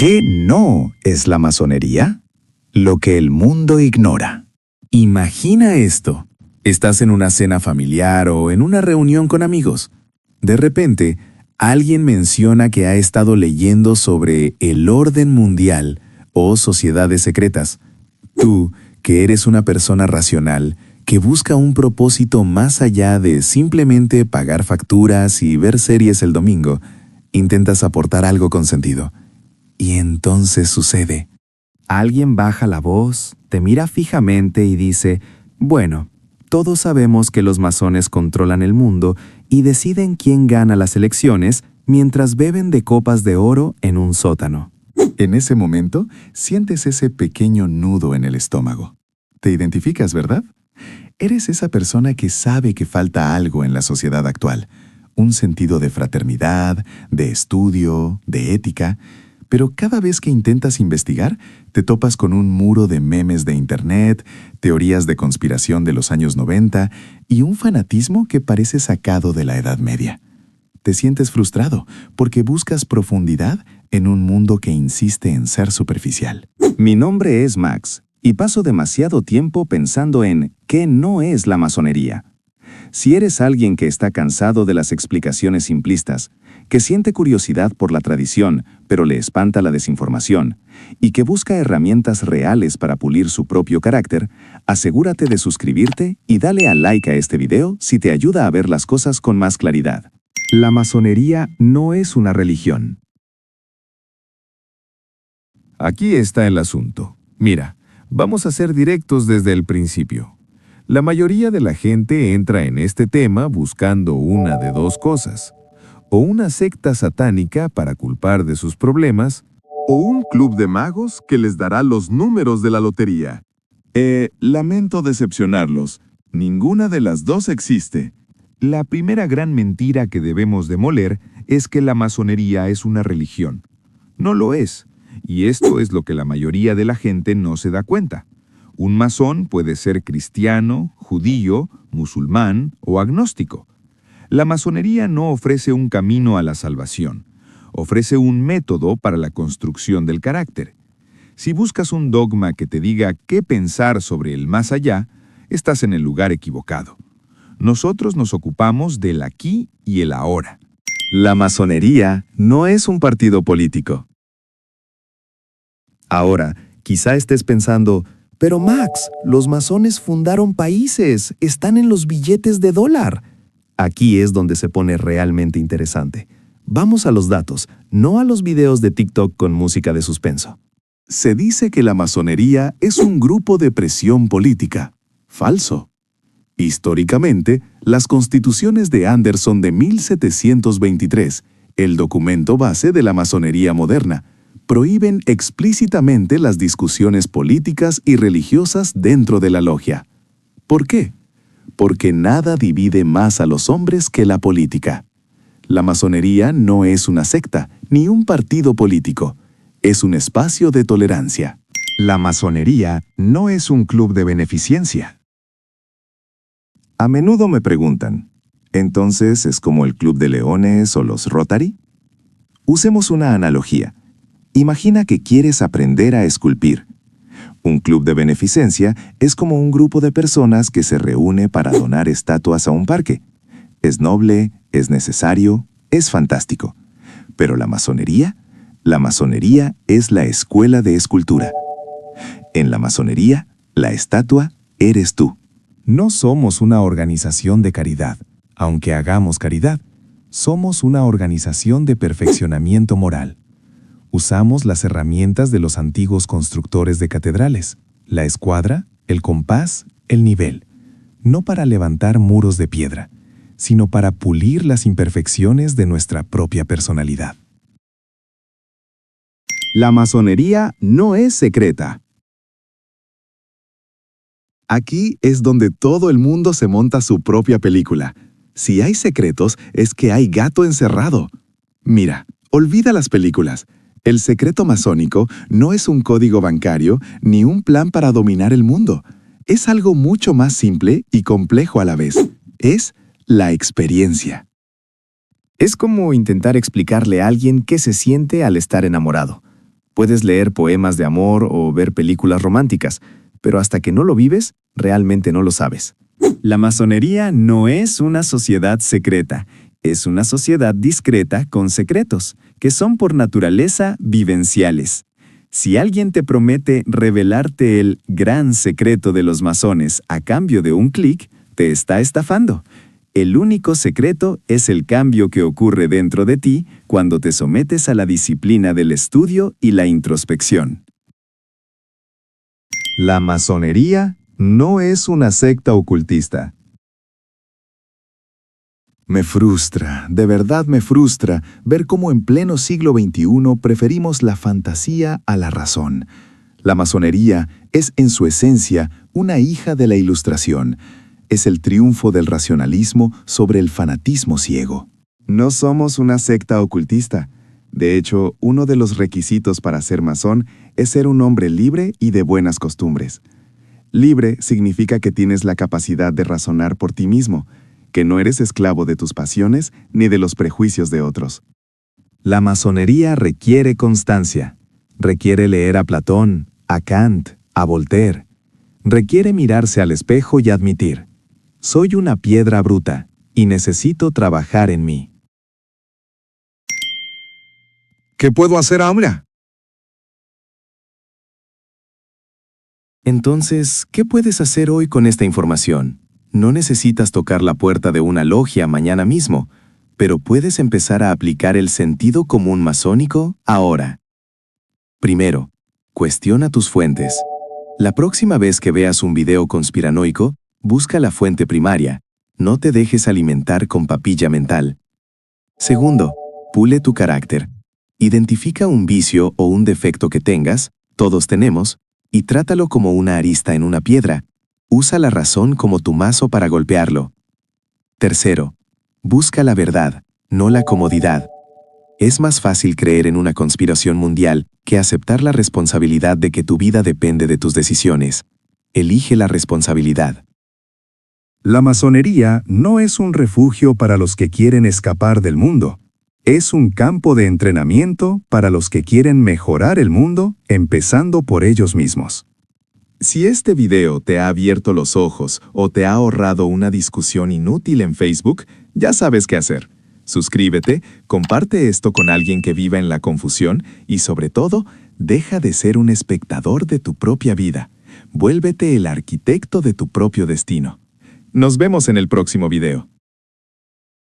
¿Qué no es la masonería? Lo que el mundo ignora. Imagina esto. Estás en una cena familiar o en una reunión con amigos. De repente, alguien menciona que ha estado leyendo sobre el orden mundial o sociedades secretas. Tú, que eres una persona racional, que busca un propósito más allá de simplemente pagar facturas y ver series el domingo, intentas aportar algo con sentido. Y entonces sucede. Alguien baja la voz, te mira fijamente y dice, bueno, todos sabemos que los masones controlan el mundo y deciden quién gana las elecciones mientras beben de copas de oro en un sótano. En ese momento, sientes ese pequeño nudo en el estómago. ¿Te identificas, verdad? Eres esa persona que sabe que falta algo en la sociedad actual. Un sentido de fraternidad, de estudio, de ética. Pero cada vez que intentas investigar, te topas con un muro de memes de internet, teorías de conspiración de los años 90 y un fanatismo que parece sacado de la Edad Media. Te sientes frustrado porque buscas profundidad en un mundo que insiste en ser superficial. Mi nombre es Max y paso demasiado tiempo pensando en qué no es la masonería. Si eres alguien que está cansado de las explicaciones simplistas, que siente curiosidad por la tradición, pero le espanta la desinformación, y que busca herramientas reales para pulir su propio carácter, asegúrate de suscribirte y dale a like a este video si te ayuda a ver las cosas con más claridad. La masonería no es una religión. Aquí está el asunto. Mira, vamos a ser directos desde el principio. La mayoría de la gente entra en este tema buscando una de dos cosas. O una secta satánica para culpar de sus problemas, o un club de magos que les dará los números de la lotería. Lamento decepcionarlos. Ninguna de las dos existe. La primera gran mentira que debemos demoler es que la masonería es una religión. No lo es, y esto es lo que la mayoría de la gente no se da cuenta. Un masón puede ser cristiano, judío, musulmán o agnóstico. La masonería no ofrece un camino a la salvación, ofrece un método para la construcción del carácter. Si buscas un dogma que te diga qué pensar sobre el más allá, estás en el lugar equivocado. Nosotros nos ocupamos del aquí y el ahora. La masonería no es un partido político. Ahora, quizá estés pensando, pero Max, los masones fundaron países, están en los billetes de dólar. Aquí es donde se pone realmente interesante. Vamos a los datos, no a los videos de TikTok con música de suspenso. Se dice que la masonería es un grupo de presión política. Falso. Históricamente, las constituciones de Anderson de 1723, el documento base de la masonería moderna, prohíben explícitamente las discusiones políticas y religiosas dentro de la logia. ¿Por qué? Porque nada divide más a los hombres que la política. La masonería no es una secta, ni un partido político. Es un espacio de tolerancia. La masonería no es un club de beneficencia. A menudo me preguntan, ¿entonces es como el Club de Leones o los Rotary? Usemos una analogía. Imagina que quieres aprender a esculpir. Un club de beneficencia es como un grupo de personas que se reúne para donar estatuas a un parque. Es noble, es necesario, es fantástico. Pero la masonería es la escuela de escultura. En la masonería, la estatua eres tú. no somos una organización de caridad, aunque hagamos caridad. Somos una organización de perfeccionamiento moral. Usamos las herramientas de los antiguos constructores de catedrales, la escuadra, el compás, el nivel, no para levantar muros de piedra, sino para pulir las imperfecciones de nuestra propia personalidad. La masonería no es secreta. Aquí es donde todo el mundo se monta su propia película. Si hay secretos, es que hay gato encerrado. Mira, olvida las películas. El secreto masónico no es un código bancario ni un plan para dominar el mundo. Es algo mucho más simple y complejo a la vez. Es la experiencia. Es como intentar explicarle a alguien qué se siente al estar enamorado. Puedes leer poemas de amor o ver películas románticas, pero hasta que no lo vives, realmente no lo sabes. La masonería no es una sociedad secreta, es una sociedad discreta con secretos, que son por naturaleza vivenciales. Si alguien te promete revelarte el gran secreto de los masones a cambio de un clic, te está estafando. El único secreto es el cambio que ocurre dentro de ti cuando te sometes a la disciplina del estudio y la introspección. La masonería no es una secta ocultista. Me frustra, de verdad me frustra, ver cómo en pleno siglo XXI preferimos la fantasía a la razón. La masonería es, en su esencia, una hija de la Ilustración. Es el triunfo del racionalismo sobre el fanatismo ciego. No somos una secta ocultista. De hecho, uno de los requisitos para ser masón es ser un hombre libre y de buenas costumbres. Libre significa que tienes la capacidad de razonar por ti mismo, que no eres esclavo de tus pasiones ni de los prejuicios de otros. La masonería requiere constancia. Requiere leer a Platón, a Kant, a Voltaire. Requiere mirarse al espejo y admitir: soy una piedra bruta y necesito trabajar en mí. ¿Qué puedo hacer ahora? Entonces, ¿qué puedes hacer hoy con esta información? No necesitas tocar la puerta de una logia mañana mismo, pero puedes empezar a aplicar el sentido común masónico ahora. Primero, cuestiona tus fuentes. La próxima vez que veas un video conspiranoico, busca la fuente primaria. No te dejes alimentar con papilla mental. Segundo, pule tu carácter. Identifica un vicio o un defecto que tengas, todos tenemos, y trátalo como una arista en una piedra. Usa la razón como tu mazo para golpearlo. Tercero, busca la verdad, no la comodidad. Es más fácil creer en una conspiración mundial que aceptar la responsabilidad de que tu vida depende de tus decisiones. Elige la responsabilidad. La masonería no es un refugio para los que quieren escapar del mundo. Es un campo de entrenamiento para los que quieren mejorar el mundo, empezando por ellos mismos. Si este video te ha abierto los ojos o te ha ahorrado una discusión inútil en Facebook, ya sabes qué hacer. Suscríbete, comparte esto con alguien que viva en la confusión y, sobre todo, deja de ser un espectador de tu propia vida. Vuélvete el arquitecto de tu propio destino. Nos vemos en el próximo video.